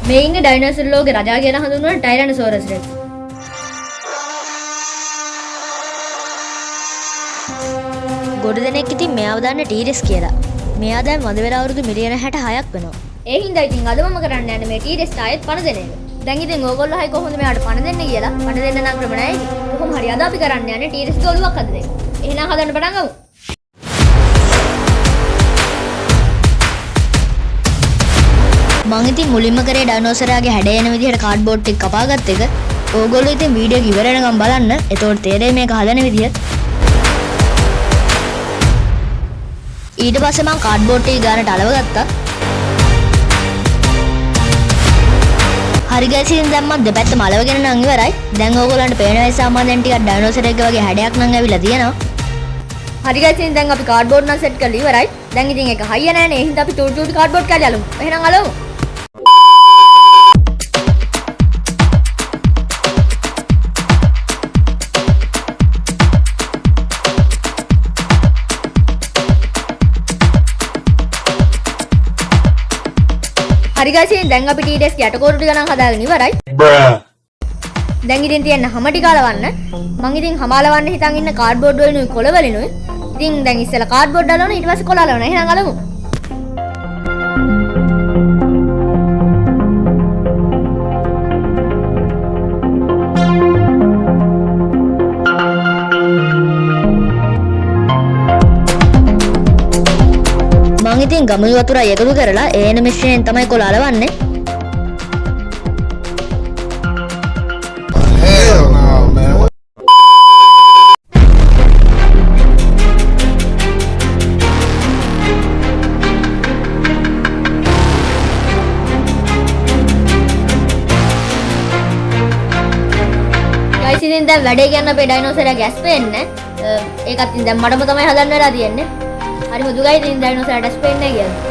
මේ ඉන්නේ ඩයිනෝසර් ලෝකේ රජා කියලා හඳුන්වන ටයිරැනෝසෝරස් රෙක්ස්. ගොඩ දෙනෙක් ඉතින් මෙයාව දන්න ටීරෙක්ස් කියලා. මෙයා දැන් වඳ වෙලා අවුරුදු මිලියන 66ක් වෙනවා. ඒ හින්දා ඉතින් අද මම කරන්න යන්නේ මේ ටීරෙක්ස් ආයෙත් පණ දෙන එක. දැන් ඉතින් ඕගොල්ලෝ හයි කොහොමද මෙයාට පණ දෙන්නේ කියලා පණ දෙන්න නම් ක්‍රම නැහැ ඉතින්. කොහොම හරි අද අපි කරන්න යන්නේ ටීරෙක්ස් ගොළුවක් හදන එක. එහෙනම් හදන්න පටන් ගමු. මං ඉතින් මුලින්ම කරේ ඩයිනෝසරයාගේ හැඩ එන විදිහට කාඩ්බෝඩ් එක කපාගත්ත එක. ඕගොල්ලෝ ඉතින් වීඩියෝ එක ඉවර වෙනකම් බලන්න. එතකොට තේරෙයි මේක හදන විදිහ. ඊට පස්සේ මං කාඩ්බෝඩ් එක ගානට අලව ගත්තා. හරි ගයිස් ඉතින් දැන් මම දෙපැත්තම අලවගෙන නම් ඉවරයි. දැන් ඕගොල්ලන්ට පේන වෙයි සාමාන්‍යයෙන් දැන් ටිකක් ඩයිනෝසර් එක වගේ හැඩයක් නම් ඇවිල්ලා තියෙනවා. හරි ගයිස් ඉතින් දැන් අපි කාඩ්බෝඩ් නම් සෙට් කරලා ඉවරයි. දැන් ඉතින් ඒක හයිය නැහැනේ. ඒ හින්දා අපි චූටි චූටි කාඩ්බෝඩ් කැලි අලමු. එහෙනම් අලවමු. හරි ගයිස් ඉතින් දැන් අපි ටීඩෙක්ස් යටකොරු ටික නම් හදාගෙන ඉවරයි. දැන් ඉතින් තියෙන හැම ටික අලවන්න. මං ඉතින් හැම අලවන්න හිතන් ඉන්න කාඩ්බෝඩ් වලිනුයි කොළ වලිනුයි. ඉතින් දැන් ඉස්සෙල්ලා කාඩ්බෝඩ් අලවන ඊට පස්සේ කොළ අලවන. එහෙනම් අලමු. මං ඉතින් ගමු වතුරයි එකතු කරලා ඒන මිශ්‍රණයෙන් තමයි කොළ අලවන්නේ. Hell no, man. ගයිස් ඉතින් දැන් වැඩේ කියන්න අපේ ඩයිනෝසරයාගේ ඇස් පේන්නේ. ඒකත් ඉතින් දැන් මටම තමයි හදන්න වෙලා තියෙන්නේ. හරි මුදු ගයිස් ඉතින් ඩයිනෝසරයාට ඇස් පේන්නේ කියන්නේ.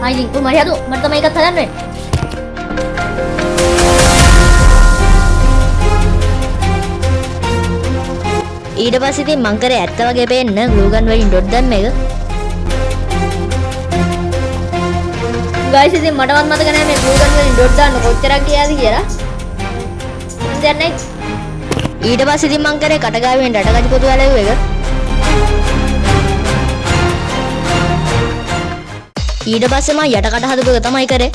ආයි ඉතින් කොහමද හදු මට තමයි එකක් හදන්න වෙන්නේ. ඊට පස්සේ ඉතින් මං කරේ ඇත්ත වගේ පේන්න ග්ලූ ගන් වලින් ඩොට් දැම්ම එක. ගයිස් ඉතින් මටවත් මතක නැහැ මේ ග්ලූ ගන් වලින් ඩොට් දාන්න කොච්චරක් ගියාද කියලා. මම දන්නේ ඊට පස්සේ ඉතින් මං කරේ කටගාවෙන් රටගජ පොතු වලව එක. ඊට පස්සේ මම යටකට හදපු එක තමයි කරේ.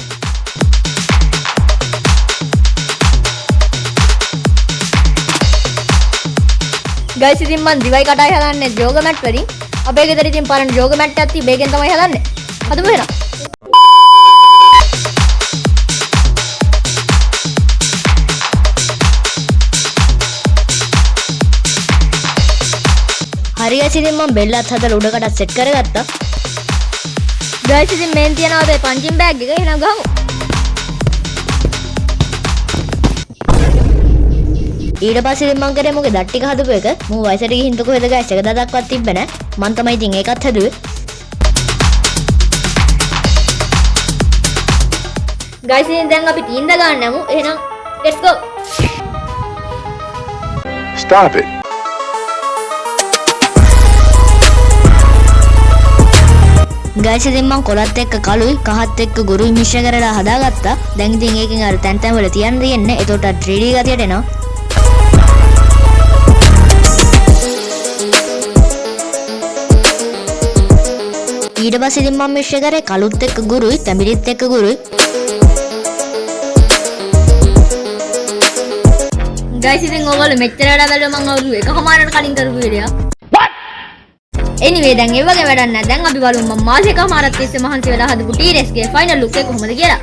ගයිස් ඉතින් මං දිවයි කටයි හදන්නේ ජෝග මැට් වලින්. අපේ ගෙදර ඉතින් පරණ ජෝග මැට් එකක් තියෙයි මේකෙන් තමයි හදන්නේ. හදමු එහෙනම්. හරි ගයිස් ඉතින් මම බෙල්ලත් හදලා උඩකටත් සෙට් කරගත්තා. ගයිස් ඉතින් මේන් තියනවා අපේ පන්චින් බෑග් එක. එහෙනම් ගමු. ඊට පස්සේ ඉතින් මං කරේ මොකද දත් ටික හදපු එක. මූ වයසට ගිහින් කොහෙද ගයිස් එක දඩක්වත් තිබ්බ නැහැ. මං තමයි ඉතින් ඒකත් හදුවේ. ගයිස් ඉතින් දැන් අපි තීන්ද ගන්න යමු. එහෙනම් let's go. Stop it. Guys ඉතින් මං කොලත් එක්ක කළුයි කහත් එක්ක ගුරුයි මිශ්‍ර කරලා හදාගත්තා. දැන් ඉතින් ඒකෙන් අර තැන් තැන් වල තියන්න තියෙන්නේ. එතකොට 3D ගතියට එනවා. ඊට පස්සේ ඉතින් මම මිශ්‍ර කරේ කළුත් එක්ක ගුරුයි තැඹිලිත් එක්ක ගුරුයි. ගයිස් ඉතින් ඕගොල්ලෝ මෙච්චර වැඩ බැලුවා මං අවුරුදු එකමාරකට කලින් කරපු වීඩියෝ. Anyway දැන් ඒ වගේ වැඩක් නැහැ. දැන් අපි බලමු මම මාසෙකමාරක් තිස්සේ මහන්සි වෙලා හදපු ටීරෙක්ස් ගේ ෆයිනල් ලුක් එක කොහොමද කියලා.